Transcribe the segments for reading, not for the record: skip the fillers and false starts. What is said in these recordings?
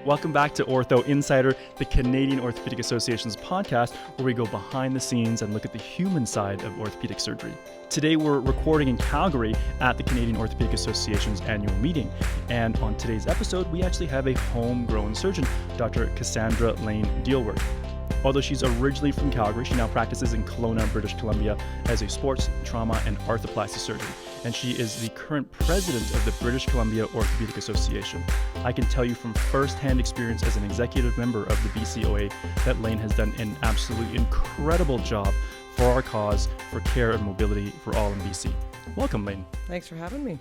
Welcome back to Ortho Insider, the Canadian Orthopedic Association's podcast, where we go behind the scenes and look at the human side of orthopedic surgery. Today we're recording in Calgary at the Canadian Orthopedic Association's annual meeting. And on today's episode, we actually have a homegrown surgeon, Dr. Cassandra Lane Dielwart. Although she's originally from Calgary, she now practices in Kelowna, British Columbia as a sports, trauma, and arthroplasty surgeon. And she is the current president of the British Columbia Orthopedic Association. I can tell you from first-hand experience as an executive member of the BCOA that Lane has done an absolutely incredible job for our cause, for care and mobility for all in BC. Welcome, Lane. Thanks for having me.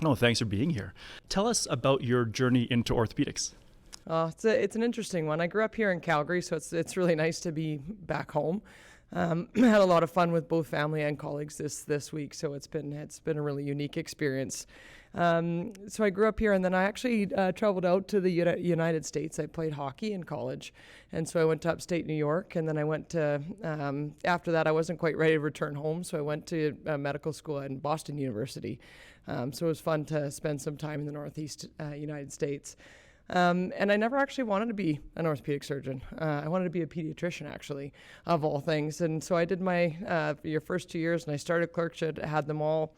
Oh, thanks for being here. Tell us about your journey into orthopedics. It's an interesting one. I grew up here in Calgary, so it's really nice to be back home. Had a lot of fun with both family and colleagues this week, so it's been a really unique experience. So I grew up here, and then I actually traveled out to the United States. I played hockey in college, and so I went to upstate New York, and then I went to, after that I wasn't quite ready to return home, so I went to medical school in Boston University. So it was fun to spend some time in the Northeast United States. And I never actually wanted to be an orthopedic surgeon. I wanted to be a pediatrician, actually, of all things. And so I did my your first 2 years, and I started clerkship, had them all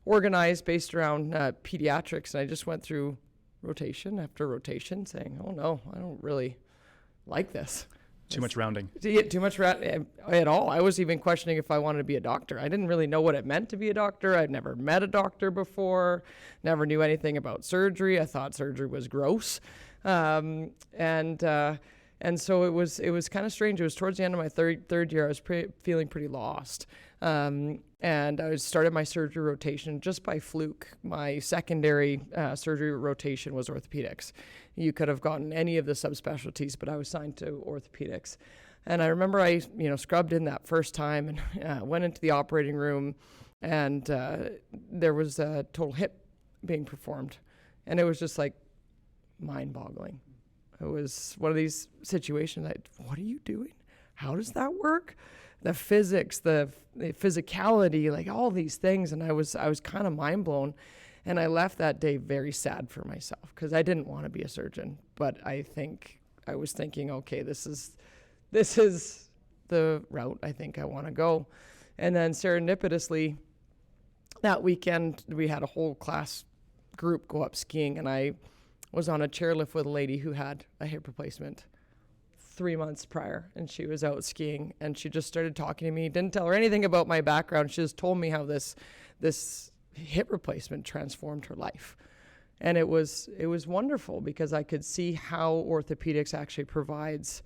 organized based around pediatrics. And I just went through rotation after rotation saying, oh, no, I don't really like this. Too much rounding. Too much at all. I was even questioning if I wanted to be a doctor. I didn't really know what it meant to be a doctor. I'd never met a doctor before, never knew anything about surgery. I thought surgery was gross. And so it was kind of strange. It was towards the end of my third year. I was feeling pretty lost. And I started my surgery rotation just by fluke. My secondary surgery rotation was orthopedics. You could have gotten any of the subspecialties, but I was assigned to orthopedics. And I remember I scrubbed in that first time and went into the operating room, and there was a total hip being performed. And it was just like mind-boggling. It was one of these situations what are you doing? How does that work? The physics, the physicality, like all these things. And I was kind of mind blown. And I left that day very sad for myself because I didn't want to be a surgeon. But I was thinking, okay, this is the route I think I want to go. And then serendipitously, that weekend, we had a whole class group go up skiing. And I was on a chairlift with a lady who had a hip replacement 3 months prior, and she was out skiing, and she just started talking to me. Didn't tell her anything about my background. She just told me how this hip replacement transformed her life. And it was wonderful because I could see how orthopedics actually provides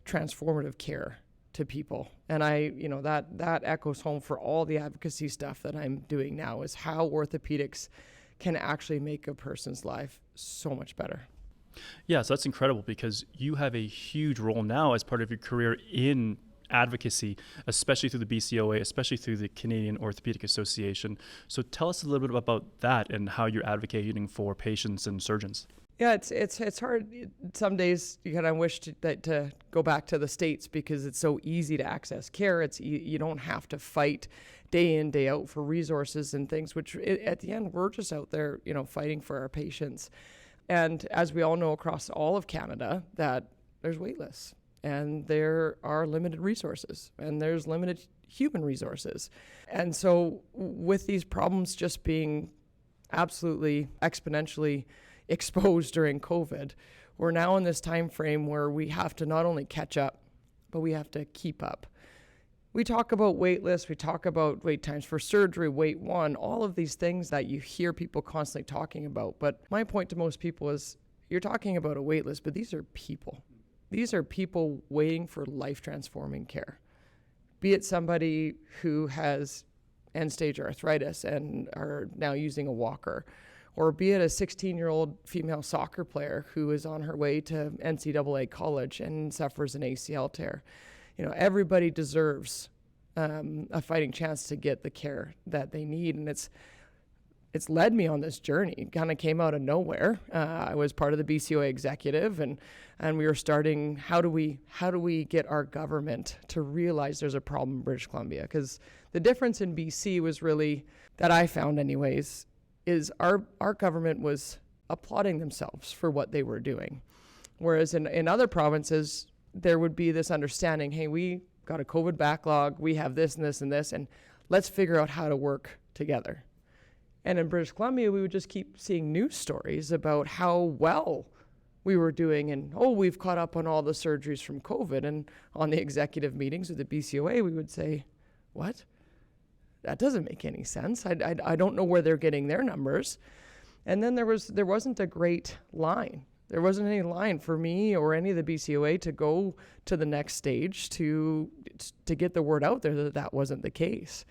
transformative care to people. And that echoes home for all the advocacy stuff that I'm doing now, is how orthopedics can actually make a person's life so much better. Yeah, so that's incredible because you have a huge role now as part of your career in advocacy, especially through the BCOA, especially through the Canadian Orthopedic Association. So tell us a little bit about that and how you're advocating for patients and surgeons. Yeah, it's hard. Some days you kind of wish to go back to the States because it's so easy to access care. You don't have to fight day in, day out for resources and things, which at the end, we're just out there, fighting for our patients. And as we all know across all of Canada, that there's wait lists and there are limited resources and there's limited human resources. And so with these problems just being absolutely exponentially exposed during COVID, we're now in this time frame where we have to not only catch up, but we have to keep up. We talk about wait lists, we talk about wait times for surgery, wait one, all of these things that you hear people constantly talking about. But my point to most people is you're talking about a wait list, but these are people. These are people waiting for life-transforming care. Be it somebody who has end-stage arthritis and are now using a walker, or be it a 16-year-old female soccer player who is on her way to NCAA college and suffers an ACL tear. Everybody deserves a fighting chance to get the care that they need, and it's led me on this journey. It kind of came out of nowhere. I was part of the BCOA executive, and we were starting. How do we get our government to realize there's a problem in British Columbia? Because the difference in BC was really, that I found anyways, is our government was applauding themselves for what they were doing. Whereas in other provinces, there would be this understanding, hey, we got a COVID backlog, we have this and this and this, and let's figure out how to work together. And in British Columbia, we would just keep seeing news stories about how well we were doing, and we've caught up on all the surgeries from COVID. And on the executive meetings with the BCOA, we would say, what? That doesn't make any sense. I don't know where they're getting their numbers. And then there wasn't a great line. There wasn't any line for me or any of the BCOA to go to the next stage to get the word out there that wasn't the case.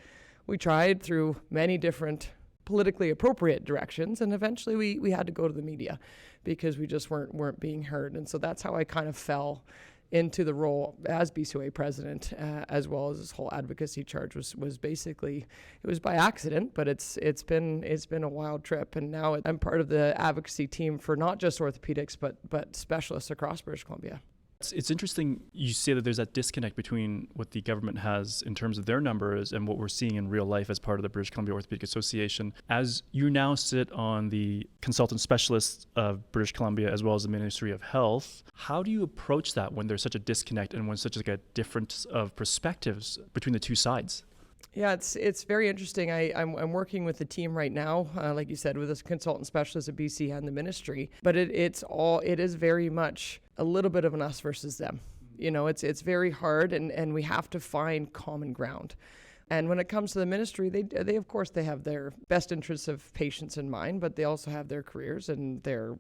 We tried through many different politically appropriate directions, and eventually we had to go to the media because we just weren't being heard. And so that's how I kind of fell into the role as BCOA president, as well as this whole advocacy charge was basically, it was by accident, but it's been a wild trip. And now I'm part of the advocacy team for not just orthopedics, but specialists across British Columbia. It's interesting you say that there's that disconnect between what the government has in terms of their numbers and what we're seeing in real life as part of the British Columbia Orthopedic Association. As you now sit on the consultant specialists of British Columbia as well as the Ministry of Health, how do you approach that when there's such a disconnect and when such a difference of perspectives between the two sides? Yeah, it's very interesting. I'm working with the team right now, like you said, with this consultant specialist at BC and the ministry. But it is very much a little bit of an us versus them. You know, it's very hard, and we have to find common ground. And when it comes to the ministry, they of course they have their best interests of patients in mind, but they also have their careers and their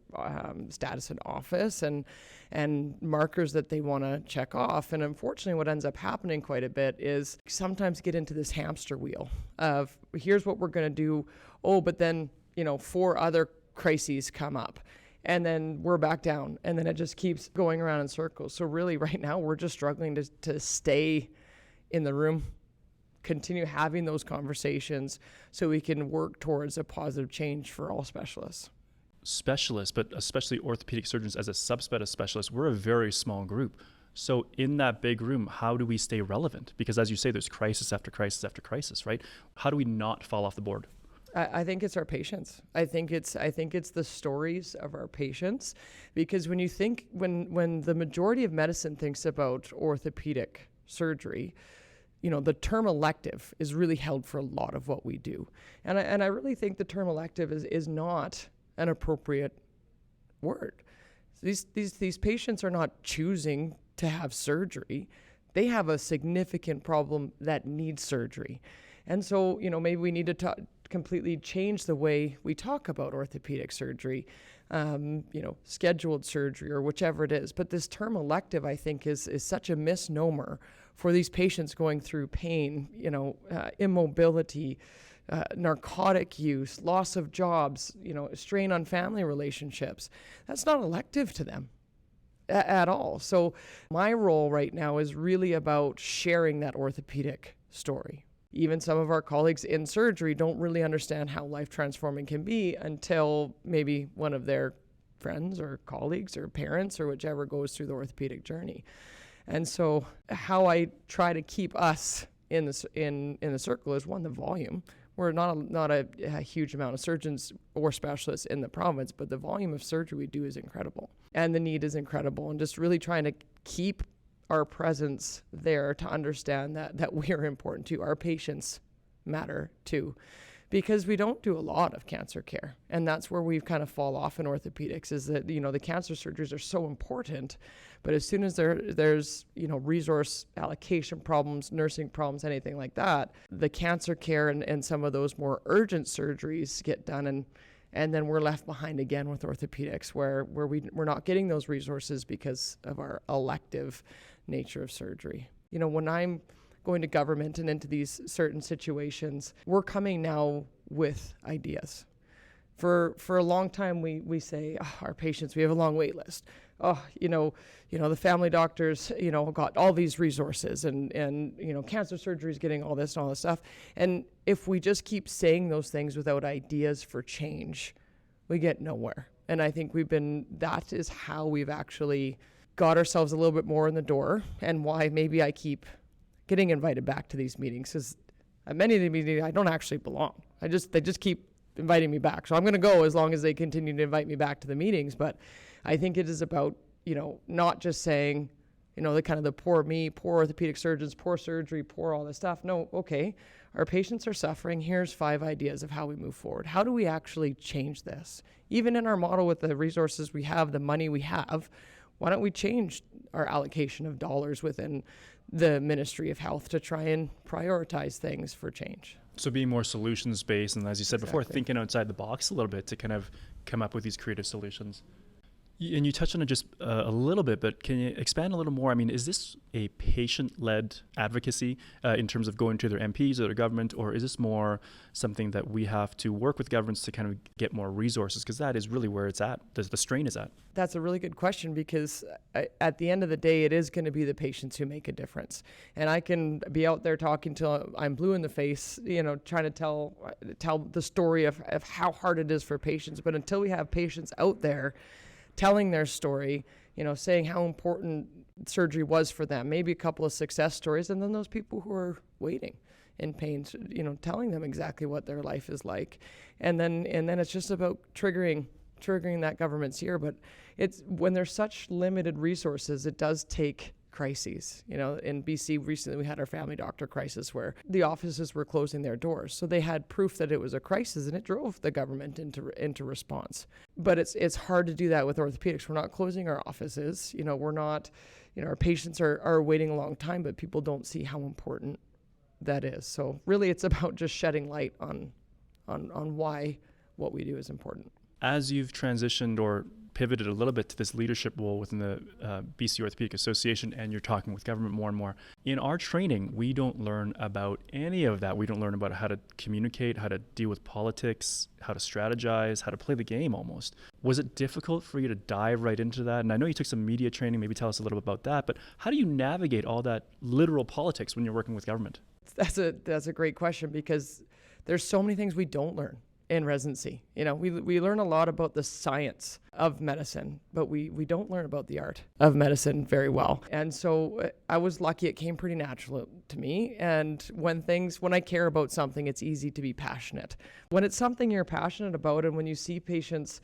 status in office and markers that they want to check off. And unfortunately, what ends up happening quite a bit is sometimes get into this hamster wheel of here's what we're going to do. But then 4 other crises come up. And then we're back down, and then it just keeps going around in circles. So really, right now, we're just struggling to stay in the room, continue having those conversations so we can work towards a positive change for all specialists. Specialists, but especially orthopedic surgeons as a subset of specialists, we're a very small group. So in that big room, how do we stay relevant? Because as you say, there's crisis after crisis after crisis, right? How do we not fall off the board? I think it's our patients. I think it's the stories of our patients, because when you think when the majority of medicine thinks about orthopedic surgery, the term elective is really held for a lot of what we do. And I really think the term elective is not an appropriate word. These patients are not choosing to have surgery. They have a significant problem that needs surgery. And so, maybe we need to completely change the way we talk about orthopedic surgery, scheduled surgery or whichever it is. But this term elective, I think, is such a misnomer for these patients going through pain, immobility, narcotic use, loss of jobs, strain on family relationships. That's not elective to them at all. So my role right now is really about sharing that orthopedic story. Even some of our colleagues in surgery don't really understand how life-transforming can be until maybe one of their friends or colleagues or parents or whichever goes through the orthopedic journey. And so how I try to keep us in the circle is, one, the volume. We're not a huge amount of surgeons or specialists in the province, but the volume of surgery we do is incredible. And the need is incredible. And just really trying to keep our presence there to understand that we are important too. Our patients matter too, because we don't do a lot of cancer care. And that's where we've kind of fall off in orthopedics, is that, the cancer surgeries are so important, but as soon as there's resource allocation problems, nursing problems, anything like that, the cancer care and some of those more urgent surgeries get done, and then we're left behind again with orthopedics, where we're not getting those resources because of our elective nature of surgery. When I'm going to government and into these certain situations, we're coming now with ideas. For a long time, we say, our patients, we have a long wait list. The family doctors, got all these resources, and cancer surgery is getting all this and all this stuff. And if we just keep saying those things without ideas for change, we get nowhere. And I think that is how we've actually got ourselves a little bit more in the door, and why maybe I keep getting invited back to these meetings, because at many of the meetings I don't actually belong. They just keep inviting me back. So I'm going to go as long as they continue to invite me back to the meetings. But I think it is about not just saying, the kind of the poor me, poor orthopedic surgeons, poor surgery, poor all this stuff. No, okay, our patients are suffering. Here's 5 ideas of how we move forward. How do we actually change this? Even in our model with the resources we have, the money we have, why don't we change our allocation of dollars within the Ministry of Health to try and prioritize things for change? So being more solutions-based, and as you said before, Exactly. thinking outside the box a little bit to kind of come up with these creative solutions. And you touched on it just a little bit, but can you expand a little more? I mean, is this a patient-led advocacy in terms of going to their MPs or their government, or is this more something that we have to work with governments to kind of get more resources? Because that is really where it's at, the strain is at. That's a really good question, because at the end of the day, it is going to be the patients who make a difference. And I can be out there talking till I'm blue in the face, trying to tell the story of how hard it is for patients. But until we have patients out there telling their story, saying how important surgery was for them, maybe a couple of success stories, and then those people who are waiting in pain, telling them exactly what their life is like. And then it's just about triggering that government's ear. But it's when there's such limited resources, it does take crises. In BC recently, we had our family doctor crisis where the offices were closing their doors. So they had proof that it was a crisis, and it drove the government into response. But it's hard to do that with orthopedics. We're not closing our offices. We're not, our patients are waiting a long time, but people don't see how important that is. So really it's about just shedding light on why what we do is important. As you've transitioned or pivoted a little bit to this leadership role within the BC Orthopedic Association, and you're talking with government more and more, in our training, we don't learn about any of that. We don't learn about how to communicate, how to deal with politics, how to strategize, how to play the game almost. Was it difficult for you to dive right into that? And I know you took some media training, maybe tell us a little bit about that, but how do you navigate all that literal politics when you're working with government? That's a great question, because there's so many things we don't learn in residency. We learn a lot about the science of medicine, but we don't learn about the art of medicine very well. And so I was lucky; it came pretty natural to me. And when I care about something, it's easy to be passionate. When it's something you're passionate about, and when you see patients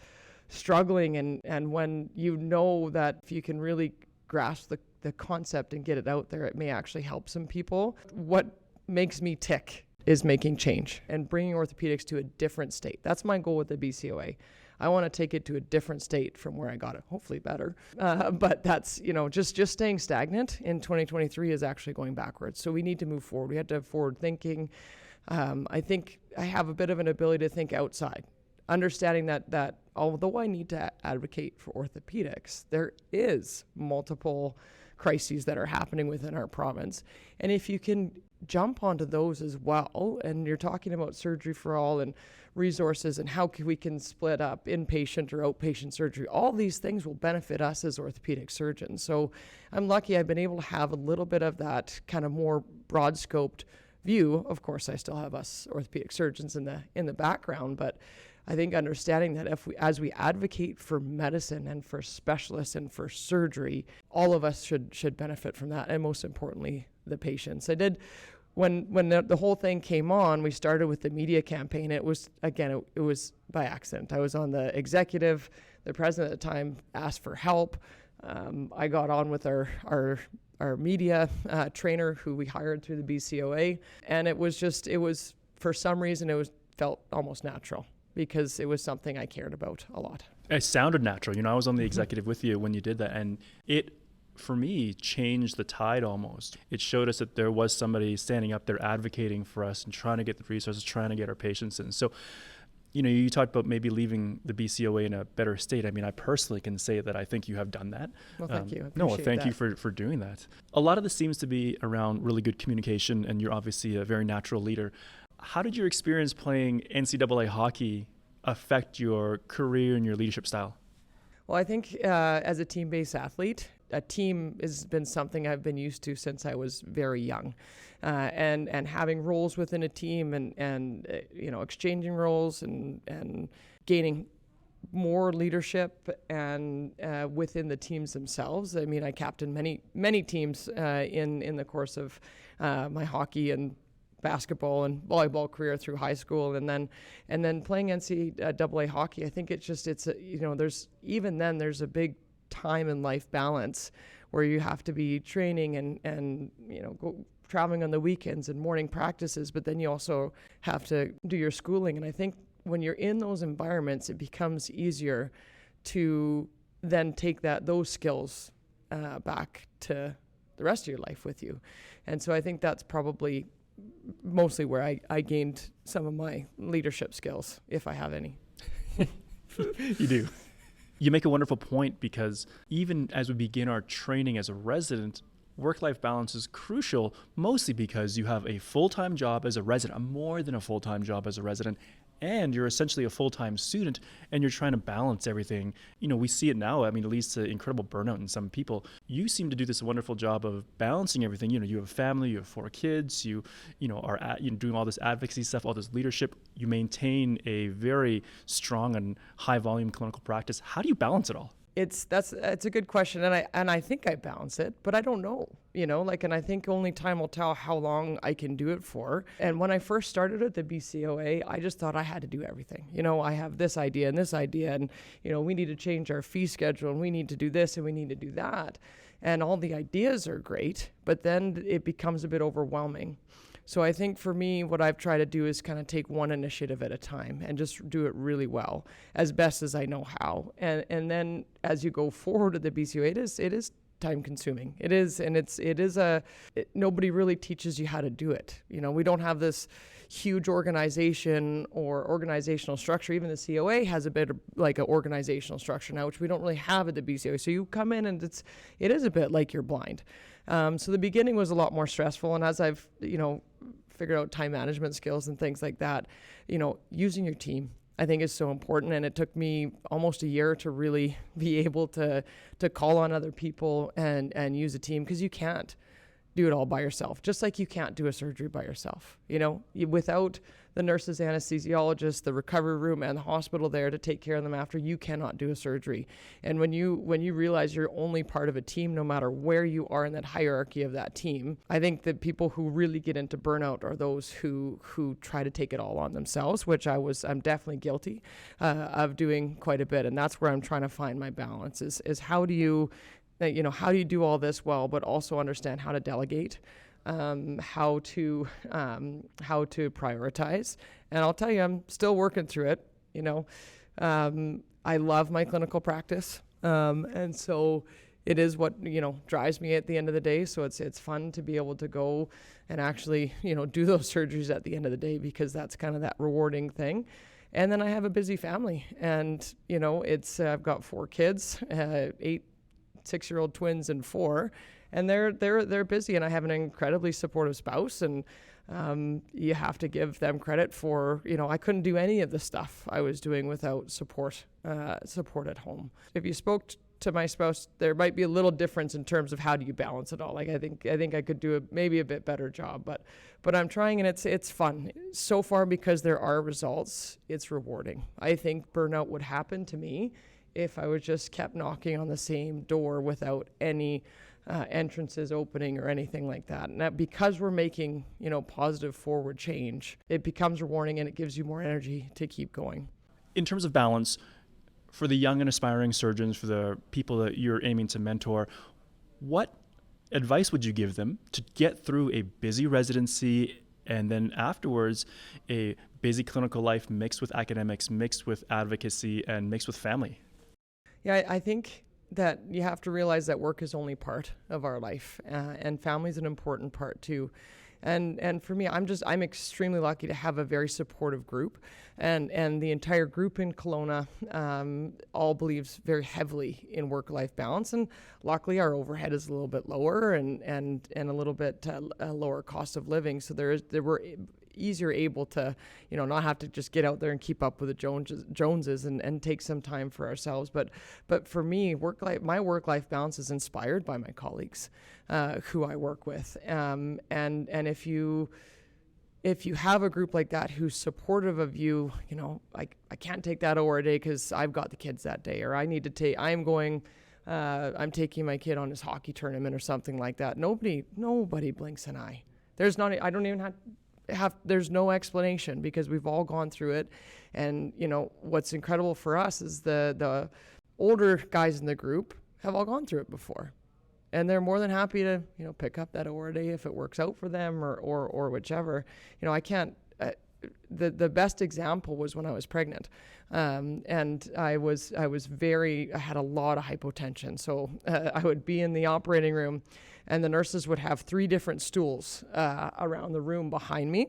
struggling, and when that if you can really grasp the concept and get it out there, it may actually help some people. What makes me tick is making change and bringing orthopedics to a different state. That's my goal with the BCOA. I want to take it to a different state from where I got it, hopefully better. But that's, just staying stagnant in 2023 is actually going backwards. So we need to move forward. We have to have forward thinking. I think I have a bit of an ability to think outside, understanding that although I need to advocate for orthopedics, there is multiple crises that are happening within our province. And if you can jump onto those as well, and you're talking about surgery for all and resources and how we can split up inpatient or outpatient surgery, all these things will benefit us as orthopedic surgeons. So I'm lucky I've been able to have a little bit of that kind of more broad scoped view. Of course, I still have us orthopedic surgeons in the background, but I think understanding that as we advocate for medicine and for specialists and for surgery, all of us should benefit from that, and most importantly, the patients. I did, when the whole thing came on, we started with the media campaign. It was by accident. I was on the executive. The president at the time asked for help. I got on with our media trainer who we hired through the BCOA, and it was for some reason felt almost natural, because it was something I cared about a lot. It sounded natural. I was on the executive with you when you did that, and it, for me, changed the tide almost. It showed us that there was somebody standing up there advocating for us and trying to get the resources, trying to get our patients in. So, you talked about maybe leaving the BCOA in a better state. I mean, I personally can say that I think you have done that. Well, thank you. Thank you for doing that. A lot of this seems to be around really good communication, and you're obviously a very natural leader. How did your experience playing NCAA hockey affect your career and your leadership style? Well, I think as a team-based athlete, a team has been something I've been used to since I was very young, and having roles within a team and exchanging roles and gaining more leadership and within the teams themselves. I mean, I captained many teams in the course of my hockey and basketball and volleyball career through high school, and then playing NCAA hockey. I think there's a big time and life balance where you have to be training and go traveling on the weekends and morning practices, but then you also have to do your schooling. And I think when you're in those environments, it becomes easier to then take those skills back to the rest of your life with you. And so I think that's probably mostly where I gained some of my leadership skills, if I have any. You do. You make a wonderful point, because even as we begin our training as a resident, work-life balance is crucial, mostly because you have a full-time job as a resident, more than a full-time job as a resident, and you're essentially a full-time student, and you're trying to balance everything. We see it now. I mean, it leads to incredible burnout in some people. You seem to do this wonderful job of balancing everything. You have a family, you have 4 kids, you are doing all this advocacy stuff, all this leadership. You maintain a very strong and high-volume clinical practice. How do you balance it all? It's a good question, and I think I balance it, but I don't know, and I think only time will tell how long I can do it for. And when I first started at the BCOA, I just thought I had to do everything. I have this idea, and we need to change our fee schedule, and we need to do this, and we need to do that. And all the ideas are great, but then it becomes a bit overwhelming. So I think for me, what I've tried to do is kind of take one initiative at a time and just do it really well, as best as I know how. And then as you go forward at the BCOA, it is time consuming. It is, and nobody really teaches you how to do it. We don't have this huge organization or organizational structure. Even the COA has a bit of like an organizational structure now, which we don't really have at the BCOA. So you come in and it is a bit like you're blind. So the beginning was a lot more stressful, and as I've figured out time management skills and things like that, using your team I think is so important, and it took me almost a year to really be able to call on other people and use a team, because you can't do it all by yourself, just like you can't do a surgery by yourself. Without the nurses, anesthesiologists, the recovery room, and the hospital there to take care of them after, you cannot do a surgery. And when you realize you're only part of a team, no matter where you are in that hierarchy of that team, I think that people who really get into burnout are those who try to take it all on themselves, which I'm definitely guilty of doing quite a bit. And that's where I'm trying to find my balance is how do you do all this well, but also understand how to delegate, how to prioritize. And I'll tell you, I'm still working through it. I love my clinical practice. And so it is what, drives me at the end of the day. So it's fun to be able to go and actually, do those surgeries at the end of the day, because that's kind of that rewarding thing. And then I have a busy family, and, I've got 4 kids, 8 6-year-old twins and 4, and they're busy, and I have an incredibly supportive spouse, and you have to give them credit for, I couldn't do any of the stuff I was doing without support at home. If you spoke to my spouse, there might be a little difference in terms of how do you balance it all. Like I think I could do maybe a bit better job, but I'm trying, and it's fun so far, because there are results. It's rewarding. I think burnout would happen to me if I was just kept knocking on the same door without any entrances opening or anything like that. And that, because we're making, positive forward change, it becomes rewarding, and it gives you more energy to keep going. In terms of balance, for the young and aspiring surgeons, for the people that you're aiming to mentor, what advice would you give them to get through a busy residency, and then afterwards a busy clinical life mixed with academics, mixed with advocacy, and mixed with family? Yeah, I think that you have to realize that work is only part of our life, and family is an important part too. And for me, I'm extremely lucky to have a very supportive group, and the entire group in Kelowna all believes very heavily in work-life balance. And luckily, our overhead is a little bit lower, and a little bit a lower cost of living. So we're easier able to, not have to just get out there and keep up with the Joneses and take some time for ourselves. But for me, my work-life balance is inspired by my colleagues who I work with. And if you have a group like that who's supportive of you, I can't take that over a day because I've got the kids that day, or I'm taking my kid on his hockey tournament or something like that. Nobody blinks an eye. There's no explanation, because we've all gone through it. And what's incredible for us is the older guys in the group have all gone through it before. And they're more than happy to, pick up that OR day if it works out for them or whichever. I can't, the best example was when I was pregnant. And I had a lot of hypotension. So I would be in the operating room and the nurses would have 3 different stools around the room behind me.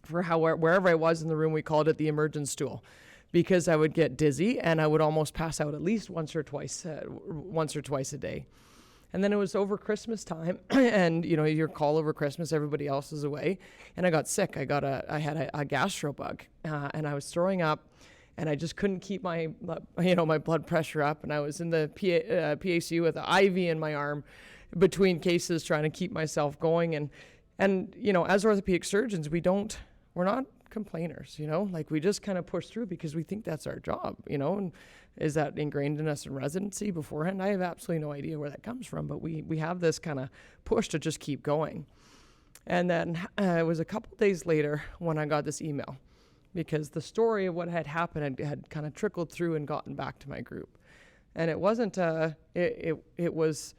For wherever I was in the room, we called it the emergence stool, because I would get dizzy and I would almost pass out at least once or twice a day. And then it was over Christmas time, and your call over Christmas, everybody else is away, and I got sick. I had a gastro bug, and I was throwing up, and I just couldn't keep my blood pressure up, and I was in the PACU with an IV in my arm between cases, trying to keep myself going. And as orthopedic surgeons, we're not complainers, like we just kind of push through because we think that's our job, and is that ingrained in us in residency beforehand? I have absolutely no idea where that comes from, but we have this kind of push to just keep going. And then it was a couple days later when I got this email, because the story of what had happened had kind of trickled through and gotten back to my group. And it wasn't, it was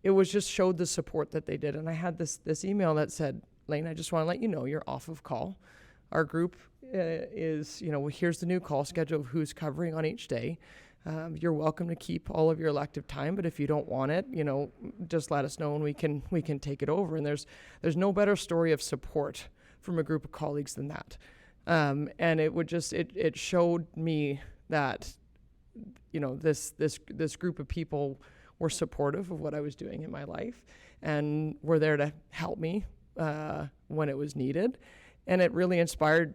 just showed the support that they did. And I had this email that said, Lane, I just want to let you know you're off of call. Our group is, here's the new call schedule of who's covering on each day. You're welcome to keep all of your elective time, but if you don't want it, just let us know and we can take it over. And there's no better story of support from a group of colleagues than that. And it showed me that, this group of people were supportive of what I was doing in my life and were there to help me when it was needed. And it really inspired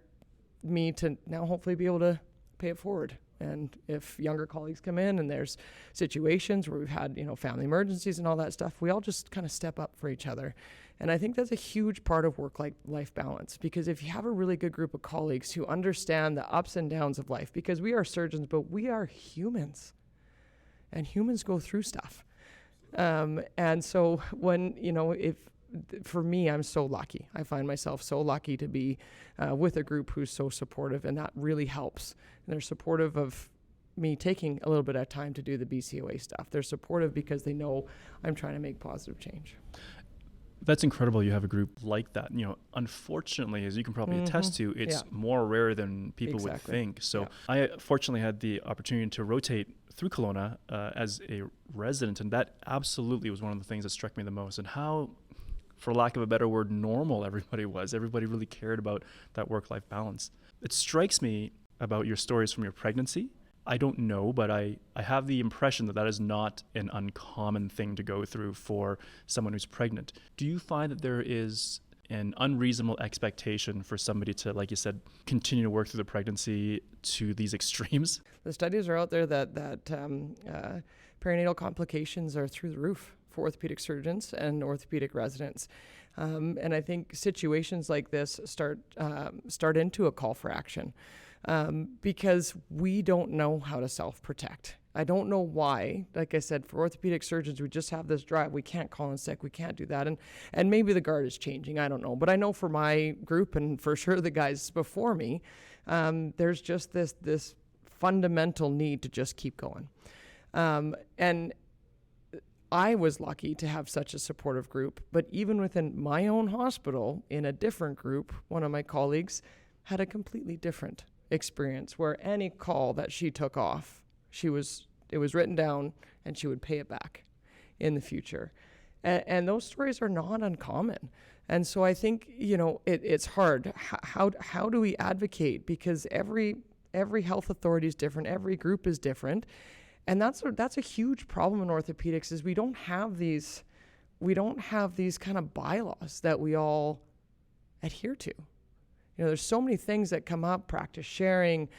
me to now hopefully be able to pay it forward. And if younger colleagues come in and there's situations where we've had, family emergencies and all that stuff, we all just kind of step up for each other. And I think that's a huge part of work-life balance, because if you have a really good group of colleagues who understand the ups and downs of life, because we are surgeons, but we are humans and humans go through stuff. And so when, for me, I'm so lucky. I find myself so lucky to be with a group who's so supportive, and that really helps. And they're supportive of me taking a little bit of time to do the BCOA stuff. They're supportive because they know I'm trying to make positive change. That's incredible. You have a group like that. Unfortunately, as you can probably attest to, it's more rare than people would think. So I fortunately had the opportunity to rotate through Kelowna as a resident, and that absolutely was one of the things that struck me the most, and how, for lack of a better word, normal everybody was. Everybody really cared about that work-life balance. It strikes me about your stories from your pregnancy. I don't know, but I have the impression that is not an uncommon thing to go through for someone who's pregnant. Do you find that there is an unreasonable expectation for somebody to, like you said, continue to work through the pregnancy to these extremes? The studies are out there that perinatal complications are through the roof for orthopedic surgeons and orthopedic residents. And I think situations like this start into a call for action because we don't know how to self-protect. I don't know why. Like I said, for orthopedic surgeons, we just have this drive. We can't call in sick. We can't do that. And maybe the guard is changing. I don't know. But I know for my group and for sure the guys before me, there's just this fundamental need to just keep going. And I was lucky to have such a supportive group, but even within my own hospital, in a different group, one of my colleagues had a completely different experience where any call that she took off, it was written down and she would pay it back in the future. And those stories are not uncommon. And so I think, it's hard. How do we advocate? Because every health authority is different. Every group is different. And that's a huge problem in orthopedics is we don't have these kind of bylaws that we all adhere to. There's so many things that come up, practice sharing,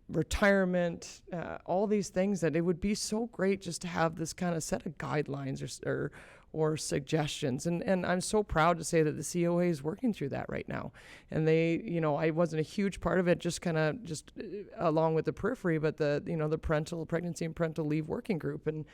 retirement, all these things that it would be so great just to have this kind of set of guidelines or suggestions. And I'm so proud to say that the COA is working through that right now. And they, I wasn't a huge part of it, just along with the periphery, but the parental pregnancy and parental leave working group. And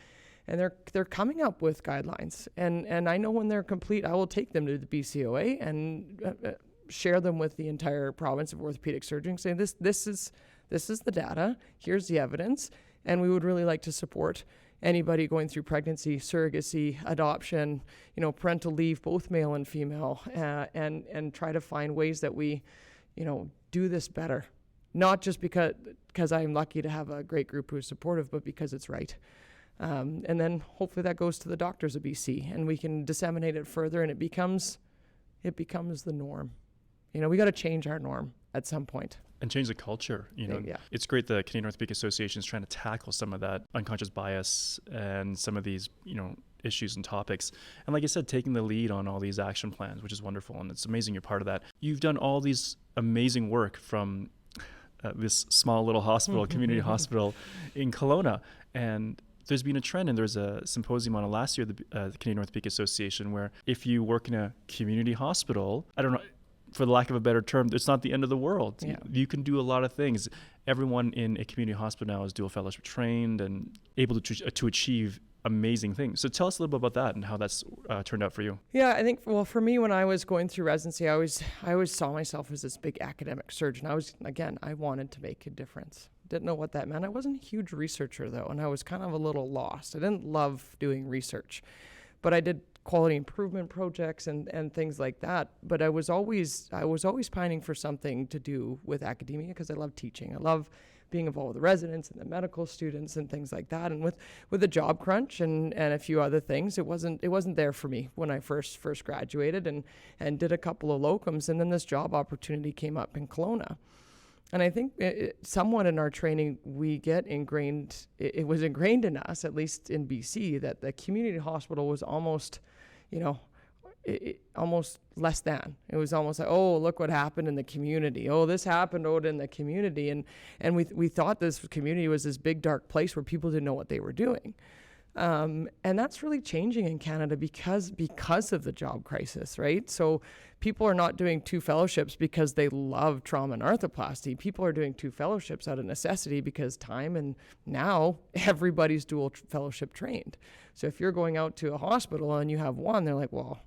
they're coming up with guidelines. And I know when they're complete, I will take them to the BCOA and share them with the entire province of orthopedic surgery, saying this is the data, here's the evidence, And we would really like to support anybody going through pregnancy, surrogacy, adoption, parental leave, both male and female, and try to find ways that we, do this better. Not just because I'm lucky to have a great group who's supportive, but because it's right. And then hopefully that goes to the doctors of BC, and we can disseminate it further, and it becomes the norm. We got to change our norm at some point. And change the culture, Yeah. It's great the Canadian Orthopedic Association is trying to tackle some of that unconscious bias and some of these, issues and topics. And like I said, taking the lead on all these action plans, which is wonderful. And it's amazing you're part of that. You've done all these amazing work from this small little hospital, community hospital in Kelowna. And there's been a trend, and there's a symposium on it last year, the Canadian Orthopedic Association, where if you work in a community hospital, I don't know, for the lack of a better term, it's not the end of the world. Yeah. You can do a lot of things. Everyone in a community hospital now is dual fellowship trained and able to achieve amazing things. So tell us a little bit about that and how that's turned out for you. Yeah, I think, for me, when I was going through residency, I always saw myself as this big academic surgeon. I wanted to make a difference. Didn't know what that meant. I wasn't a huge researcher, though, and I was kind of a little lost. I didn't love doing research, but I did quality improvement projects and things like that. But I was always pining for something to do with academia because I love teaching. I love being involved with the residents and the medical students and things like that. And with the job crunch and a few other things, it wasn't there for me when I first graduated and did a couple of locums. And then this job opportunity came up in Kelowna. And I think somewhat in our training, we get ingrained, it was ingrained in us, at least in BC, that the community hospital was almost, almost less than. It was almost like, oh, look what happened in the community. Oh, this happened out in the community. And we thought this community was this big, dark place where people didn't know what they were doing. And that's really changing in Canada because of the job crisis, right? So people are not doing 2 fellowships because they love trauma and arthroplasty. People are doing 2 fellowships out of necessity because time, and now everybody's dual fellowship trained. So if you're going out to a hospital and you have 1, they're like, well,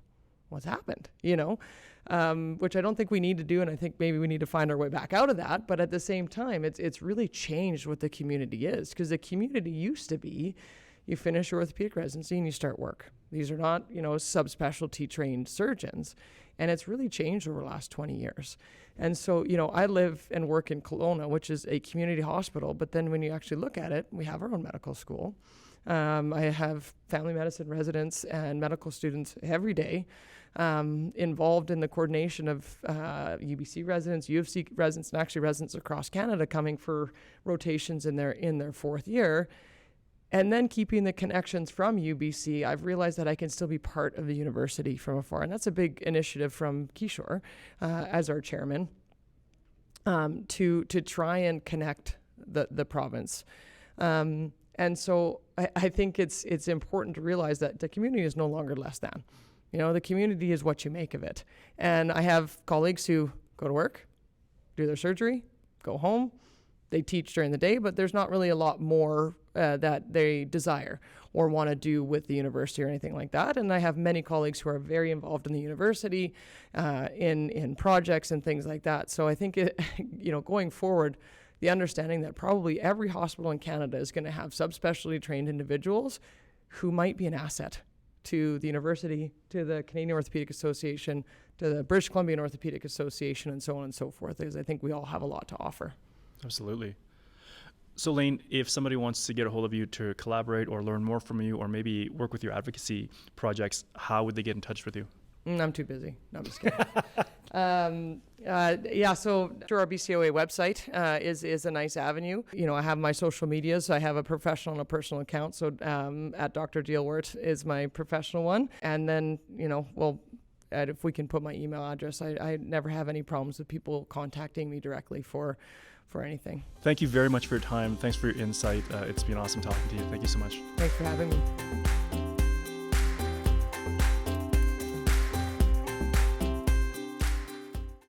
what's happened? Which I don't think we need to do, and I think maybe we need to find our way back out of that. But at the same time, it's really changed what the community is, because the community used to be, you finish your orthopedic residency and you start work. These are not, subspecialty trained surgeons. And it's really changed over the last 20 years. And so, I live and work in Kelowna, which is a community hospital. But then when you actually look at it, we have our own medical school. I have family medicine residents and medical students every day involved in the coordination of UBC residents, UFC residents, and actually residents across Canada coming for rotations in their 4th year. And then keeping the connections from UBC, I've realized that I can still be part of the university from afar. And that's a big initiative from Kishore as our chairman to try and connect the province. And so I think it's important to realize that the community is no longer less than. The community is what you make of it. And I have colleagues who go to work, do their surgery, go home. They teach during the day, but there's not really a lot more that they desire or want to do with the university or anything like that. And I have many colleagues who are very involved in the university, in projects and things like that. So I think, going forward, the understanding that probably every hospital in Canada is going to have subspecialty trained individuals who might be an asset to the university, to the Canadian Orthopedic Association, to the British Columbian Orthopedic Association, and so on and so forth, because I think we all have a lot to offer. Absolutely. So Lane, if somebody wants to get a hold of you to collaborate or learn more from you or maybe work with your advocacy projects, how would they get in touch with you? I'm too busy. No, I'm just kidding. So through our BCOA website is a nice avenue. I have my social medias. I have a professional and a personal account. So at Dr. Dielwart is my professional one. And then, if we can put my email address, I never have any problems with people contacting me directly for anything. Thank you very much for your time. Thanks for your insight. It's been awesome talking to you. Thank you so much. Thanks for having me.